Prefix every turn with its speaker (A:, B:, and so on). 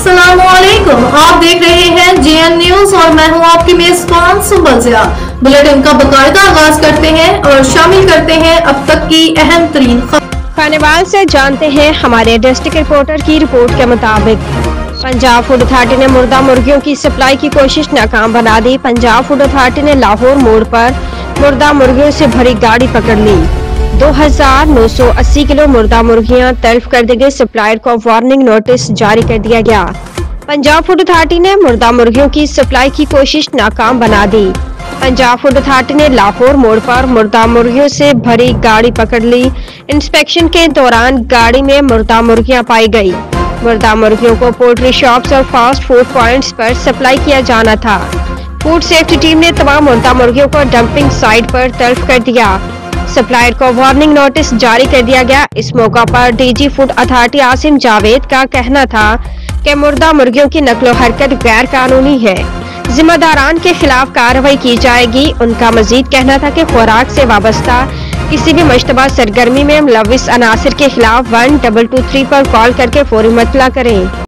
A: अस्सलामुअलैकुम, आप देख रहे हैं जेएन न्यूज और मैं हूं आपकी मेजबान सुंबल ज़िया। बुलेटिन का बकायदा आगाज करते हैं और शामिल करते हैं अब तक की अहम तरीन
B: खानेवाल से जानते हैं हमारे डिस्ट्रिक्ट रिपोर्टर की रिपोर्ट के मुताबिक पंजाब फूड अथॉरिटी ने मुर्दा मुर्गियों की सप्लाई की कोशिश नाकाम बना दी। पंजाब फूड अथॉरिटी ने लाहौर मोड़ पर मुर्दा मुर्गियों से भरी गाड़ी पकड़ ली। 2980 किलो मुर्दा मुर्गियां तल्फ कर दी गई। सप्लायर को वार्निंग नोटिस जारी कर दिया गया। पंजाब फूड अथॉरिटी ने मुर्दा मुर्गियों की सप्लाई की कोशिश नाकाम बना दी। पंजाब फूड अथॉरिटी ने लाहौर मोड़ पर मुर्दा मुर्गियों से भरी गाड़ी पकड़ ली। इंस्पेक्शन के दौरान गाड़ी में मुर्दा मुर्गियां पाई गई। मुर्दा मुर्गियों को पोल्ट्री शॉप्स और फास्ट फूड पॉइंट्स पर सप्लाई किया जाना था। फूड सेफ्टी टीम ने तमाम मुर्दा मुर्गियों को डंपिंग साइट पर तल्फ कर दिया। सप्लायर को वार्निंग नोटिस जारी कर दिया गया। इस मौका पर DG food authority Asim Javed का कहना था कि मुर्दा मुर्गियों की नकलो हरकत गैर कानूनी है, जिम्मेदारान के खिलाफ कार्रवाई की जाएगी। उनका मजीद कहना था कि खुराक से वाबस्ता किसी भी मुश्तबा सरगर्मी में मुलविस अनासिर के खिलाफ 1223 पर कॉल करके फौरी मतला करें।